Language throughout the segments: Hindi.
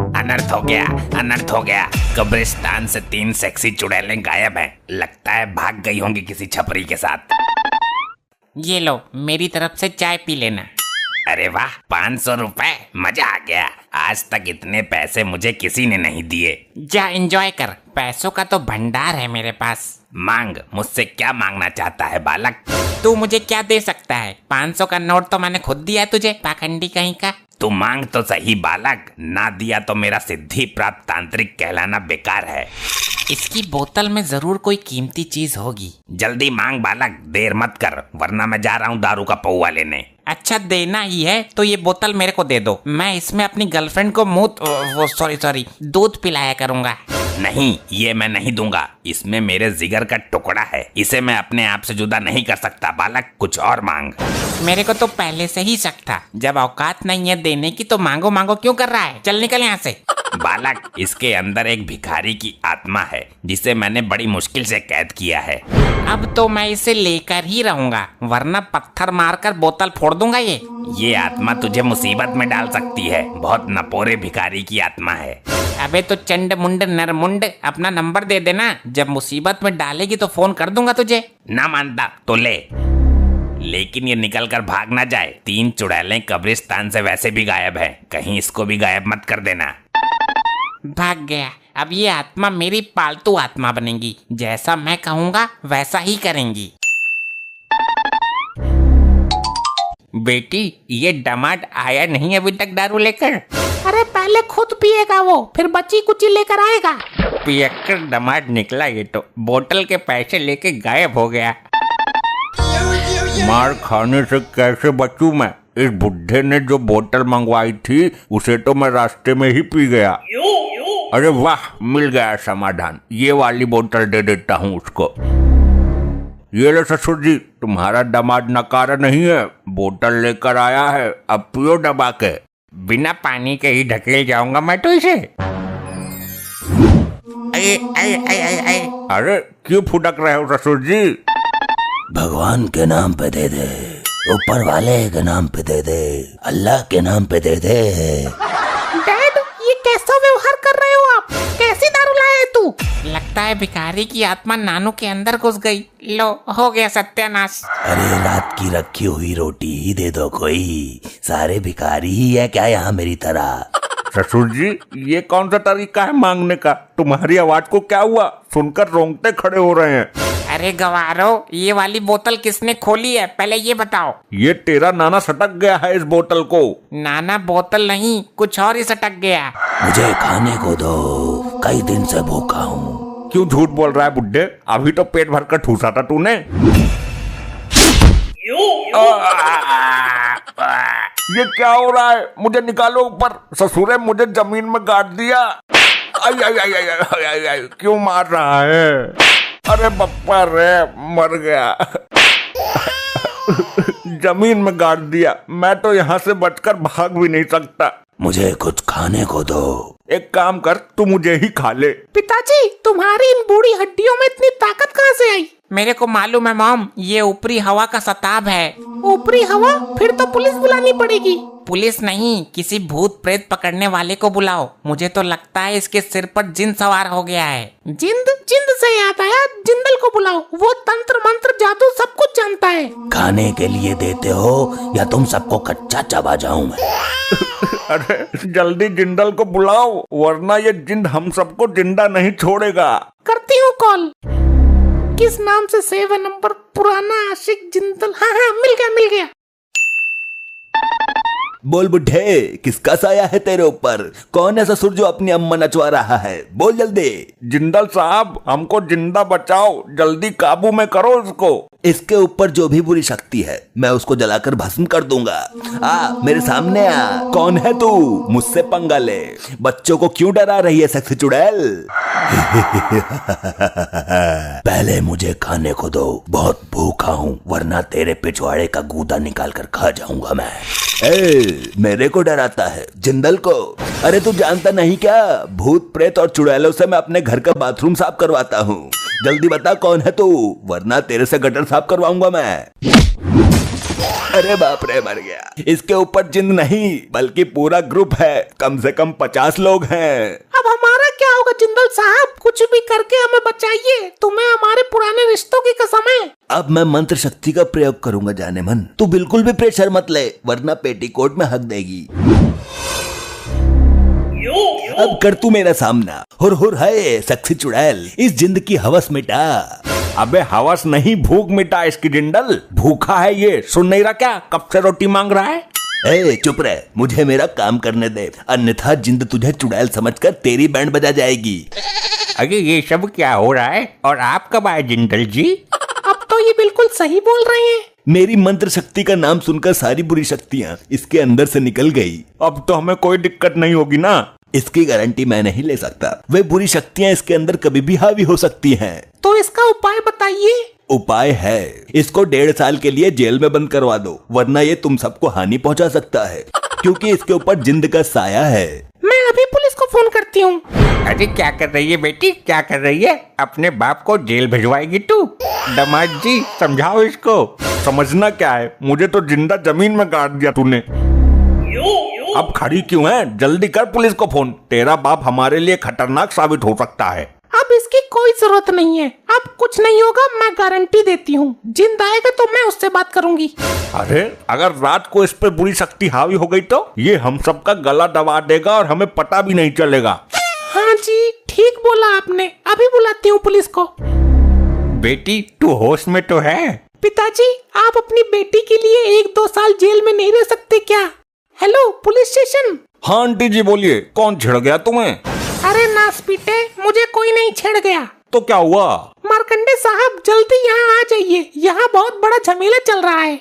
अनर्थ हो गया, अनर्थ हो गया। कब्रिस्तान से 3 सेक्सी चुड़ैलें गायब हैं। लगता है भाग गई होंगी किसी छपरी के साथ। ये लो, मेरी तरफ से चाय पी लेना। अरे वाह, 500 रुपए, मजा आ गया। आज तक इतने पैसे मुझे किसी ने नहीं दिए। जा एंजॉय कर, पैसों का तो भंडार है मेरे पास। मांग, मुझसे क्या मांगना चाहता है बालक? तू मुझे क्या दे सकता है? 500 का नोट तो मैंने खुद दिया तुझे, पाखंडी कहीं का। तू मांग तो सही बालक, ना दिया तो मेरा सिद्धि प्राप्त तांत्रिक कहलाना बेकार है। इसकी बोतल में जरूर कोई कीमती चीज होगी। जल्दी मांग बालक, देर मत कर, वरना मैं जा रहा हूँ दारू का पौवा लेने। अच्छा, देना ही है तो ये बोतल मेरे को दे दो। मैं इसमें अपनी गर्लफ्रेंड को सॉरी दूध पिलाया करूंगा। नहीं, ये मैं नहीं दूंगा। इसमें मेरे जिगर का टुकड़ा है, इसे मैं अपने आप से जुदा नहीं कर सकता। बालक, कुछ और मांग। मेरे को तो पहले से ही शक था, जब औकात नहीं है देने की तो मांगो मांगो क्यों कर रहा है? चल निकल यहाँ से। बालक, इसके अंदर एक भिखारी की आत्मा है जिसे मैंने बड़ी मुश्किल से कैद किया है। अब तो मैं इसे लेकर ही रहूंगा, वरना पत्थर मारकर बोतल फोड़ दूंगा। ये आत्मा तुझे मुसीबत में डाल सकती है। बहुत नपोरे भिखारी की आत्मा है। अबे तो चंड मुंड नरमुंड, अपना नंबर दे देना, जब मुसीबत में डालेगी तो फोन कर दूंगा तुझे। ना मानता तो ले, लेकिन ये निकल कर भाग ना जाए। 3 चुड़ैलें कब्रिस्तान से वैसे भी गायब हैं, कहीं इसको भी गायब मत कर देना। भाग गया। अब ये आत्मा मेरी पालतू आत्मा बनेगी, जैसा मैं कहूँगा वैसा ही करेंगी। बेटी, ये दामाद आया नहीं अभी तक दारू लेकर? अरे पहले खुद पिएगा वो, फिर बची कुची लेकर आएगा। पियक्कर दामाद निकला ये तो, बोतल के पैसे लेके गायब हो गया। मार खाने से कैसे बचूं मैं? इस बुढ़े ने जो बोतल मंगवाई थी उसे तो मैं रास्ते में ही पी गया। अरे वाह, मिल गया समाधान। ये वाली बोतल दे देता हूँ उसको। ये लो ससुर जी, तुम्हारा दामाद नकारा नहीं है, बोतल लेकर आया है, अब पियो दबा के। बिना पानी के ही ढकेल जाऊंगा मैं तो इसे। अरे क्यों फुटक रहे हो ससुर जी? भगवान के नाम पे दे दे, ऊपर वाले के नाम पे दे दे, अल्लाह के नाम पे दे दे। डैड, ये कैसा व्यवहार कर रहे हो आप? कैसी दारू लाया है तू? लगता है भिखारी की आत्मा नानू के अंदर घुस गई। लो, हो गया सत्यानाश। अरे रात की रखी हुई रोटी ही दे दो कोई, सारे भिखारी ही है क्या यहाँ मेरी तरह? ससुर जी, ये कौन सा तरीका है मांगने का? तुम्हारी आवाज को क्या हुआ? सुनकर रोंगटे खड़े हो रहे हैं। अरे गवारो, ये वाली बोतल किसने खोली है, पहले ये बताओ। ये तेरा नाना सटक गया है इस बोतल को। नाना बोतल नहीं, कुछ और ही सटक गया। मुझे खाने को दो, कई दिन से भूखा हूँ। क्यों झूठ बोल रहा है बुड्ढे? अभी तो पेट भर कर ठूसा था तूने। ये क्या हो रहा है? मुझे निकालो ऊपर। ससुरे मुझे जमीन में गाड़ दिया। आई आई आई आई आई आई आई, क्यों मार रहा है? अरे बप्पा रे, मर गया। जमीन में गाड़ दिया। मैं तो यहाँ से बचकर भाग भी नहीं सकता। मुझे कुछ खाने को दो। एक काम कर, तू मुझे ही खा ले। पिताजी, तुम्हारी इन बूढ़ी हड्डियों में इतनी ताकत कहाँ से आई? मेरे को मालूम है मॉम, ये ऊपरी हवा का सताब है। ऊपरी हवा? फिर तो पुलिस बुलानी पड़ेगी। पुलिस नहीं, किसी भूत प्रेत पकड़ने वाले को बुलाओ। मुझे तो लगता है इसके सिर पर जिन सवार हो गया है। जिंद? जिंद से याद आया, जिंदल को बुलाओ, वो तंत्र मंत्र जादू सब कुछ जानता है। खाने के लिए देते हो या तुम सबको कच्चा चबा जाऊं मैं? अरे जल्दी जिंदल को बुलाओ, वरना ये जिंद हम सबको जिंदा नहीं छोड़ेगा। करती हूँ कॉल। किस नाम से सेव है नंबर? पुराना आशिक जिंदल। हाँ हाँ, मिल गया मिल गया। बोल बुढ़े, किसका साया है तेरे ऊपर? कौन है ससुर जो अपनी अम्मा नचवा रहा है? बोल जल्दी। जिंदल साहब, हमको जिंदा बचाओ, जल्दी काबू में करो उसको। इसके ऊपर जो भी बुरी शक्ति है मैं उसको जलाकर भस्म कर दूंगा। आ मेरे सामने आ। कौन है तू? मुझसे पंगा ले। बच्चों को क्यों डरा रही है सेक्सी चुड़ैल? पहले मुझे खाने को दो, बहुत भूखा हूँ, वरना तेरे पिछवाड़े का गूदा निकाल कर खा जाऊंगा मैं। मेरे को डराता है? जिंदल को? अरे तू जानता नहीं क्या, भूत प्रेत और चुड़ैलों से मैं अपने घर का बाथरूम साफ करवाता हूँ। जल्दी बता कौन है तू, वरना तेरे से गटर साफ करवाऊंगा मैं। अरे बाप रे, मर गया। इसके ऊपर जिंद नहीं बल्कि पूरा ग्रुप है, कम से कम 50 लोग हैं। अब हमारा क्या होगा जिंदल साहब? कुछ भी करके हमें बचाइए, तुम्हें हमारे पुराने रिश्तों की कसम है। अब मैं मंत्र शक्ति का प्रयोग करूंगा जाने मन, तू बिल्कुल भी प्रेशर मत ले वरना पेटीकोट में हक देगी। अब कर तू मेरा सामना। हुर हुर है सक्सी चुड़ैल, इस जिंद की हवस मिटा। अबे हवस नहीं, भूख मिटा इसकी जिंदल। भूखा है ये, सुन नहीं रहा क्या? कब से रोटी मांग रहा है। ए चुप रह, मुझे मेरा काम करने दे, अन्यथा जिंद तुझे चुड़ैल समझकर तेरी बैंड बजा जाएगी। अरे ये सब क्या हो रहा है और आप कब आए जिंदल जी? अब तो ये बिल्कुल सही बोल रहे हैं। मेरी मंत्र शक्ति का नाम सुनकर सारी बुरी शक्तियाँ इसके अंदर से निकल गई। अब तो हमें कोई दिक्कत नहीं होगी ना? इसकी गारंटी मैं नहीं ले सकता, वे बुरी शक्तियाँ इसके अंदर कभी भी हावी हो सकती हैं। तो इसका उपाय बताइए। उपाय है, इसको 1.5 साल के लिए जेल में बंद करवा दो, वरना ये तुम सबको हानि पहुंचा सकता है, क्योंकि इसके ऊपर जिंद का साया है। मैं अभी पुलिस को फोन करती हूँ। अरे क्या कर रही है बेटी, क्या कर रही है? अपने बाप को जेल भिजवाएगी तू? दामाद जी समझाओ इसको। समझना क्या है, मुझे तो जिंदा जमीन में गाड़ दिया तूने। अब खड़ी क्यों है? जल्दी कर पुलिस को फोन, तेरा बाप हमारे लिए खतरनाक साबित हो सकता है। अब इसकी कोई जरूरत नहीं है, अब कुछ नहीं होगा, मैं गारंटी देती हूँ। जिंद आएगा तो मैं उससे बात करूंगी। अरे अगर रात को इस पे बुरी शक्ति हावी हो गई तो ये हम सबका गला दबा देगा और हमें पता भी नहीं चलेगा। हाँ जी ठीक बोला आपने, अभी बुलाती हूँ पुलिस को। बेटी तू होश में तो है? पिताजी आप अपनी बेटी के लिए 1-2 साल जेल में नहीं रह सकते क्या? Hello police station. हाँ आंटी जी बोलिए, कौन छिड़ गया तुम्हें? अरे नास पीटे, मुझे कोई नहीं छेड़ गया। तो क्या हुआ? मार्कंडे साहब जल्दी यहाँ आ जाइए, यहाँ बहुत बड़ा झमेला चल रहा है।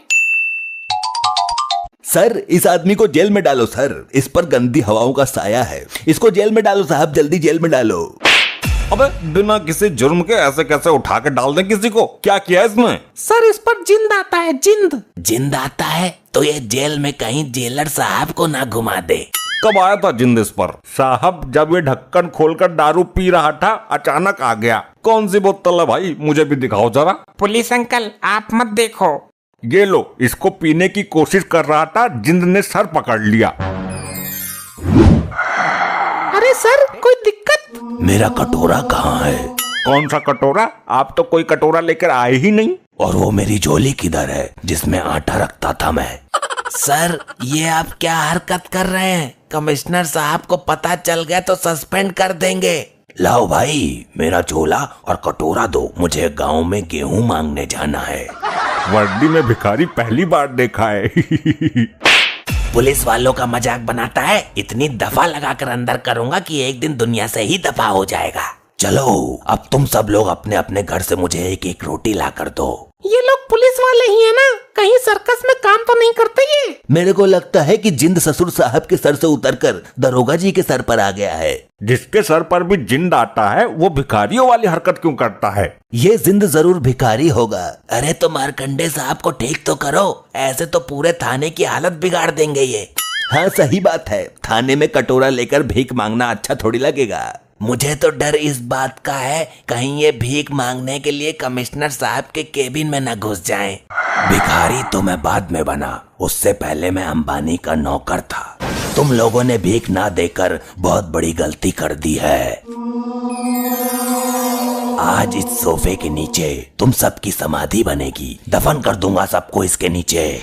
सर इस आदमी को जेल में डालो सर, इस पर गंदी हवाओं का साया है, इसको जेल में डालो साहब, जल्दी जेल में डालो। अबे बिना किसी जुर्म के ऐसे कैसे उठा के डाल दें किसी को? क्या किया इसने? सर इस पर जिंद आता है, जिंद। जिंद आता है तो ये जेल में कहीं जेलर साहब को ना घुमा दे। कब आया था जिंद इस पर? साहब जब ये ढक्कन खोलकर दारू पी रहा था अचानक आ गया। कौन सी बोतल है भाई, मुझे भी दिखाओ जरा। पुलिस अंकल आप मत देखो। ये लो, इसको पीने की कोशिश कर रहा था, जिंद ने सर पकड़ लिया। अरे सर कोई दिक्कत? मेरा कटोरा कहाँ है? कौन सा कटोरा? आप तो कोई कटोरा लेकर आए ही नहीं। और वो मेरी झोली किधर है जिसमें आटा रखता था मैं? सर ये आप क्या हरकत कर रहे हैं? कमिश्नर साहब को पता चल गया तो सस्पेंड कर देंगे। लाओ भाई मेरा झोला और कटोरा दो, मुझे गांव में गेहूं मांगने जाना है। वर्दी में भिखारी पहली बार देखा है। पुलिस वालों का मजाक बनाता है, इतनी दफा लगाकर अंदर करूंगा कि एक दिन दुनिया से ही दफा हो जाएगा। चलो अब तुम सब लोग अपने अपने घर से मुझे 1-1 रोटी ला कर दो। ये लोग पुलिस वाले ही है ना? कहीं सर्कस में काम तो नहीं करते ये? मेरे को लगता है कि जिंद ससुर साहब के सर से उतरकर दरोगा जी के सर पर आ गया है। जिसके सर पर भी जिंद आता है वो भिखारियों वाली हरकत क्यों करता है? ये जिंद जरूर भिखारी होगा। अरे तो मार्कंडे साहब को ठीक तो करो, ऐसे तो पूरे थाने की हालत बिगाड़ देंगे ये। हाँ सही बात है, थाने में कटोरा लेकर भीख मांगना अच्छा थोड़ी लगेगा। मुझे तो डर इस बात का है कहीं ये भीख मांगने के लिए कमिश्नर साहब के केबिन में न घुस जाएं। भिखारी तो मैं बाद में बना, उससे पहले मैं अंबानी का नौकर था। तुम लोगों ने भीख ना देकर बहुत बड़ी गलती कर दी है। आज इस सोफे के नीचे तुम सबकी समाधि बनेगी, दफन कर दूंगा सबको इसके नीचे।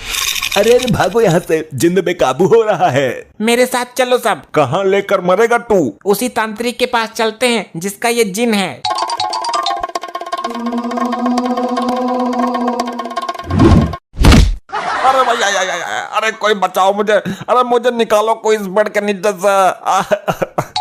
अरे अरे भागो यहाँ से, जिंद बेकाबू हो रहा है। मेरे साथ चलो सब। कहाँ लेकर मरेगा तू? उसी तांत्रिक के पास चलते हैं जिसका ये जिन है। अरे भैया, अरे कोई बचाओ मुझे, अरे मुझे निकालो कोई इस बेड के नीचे से।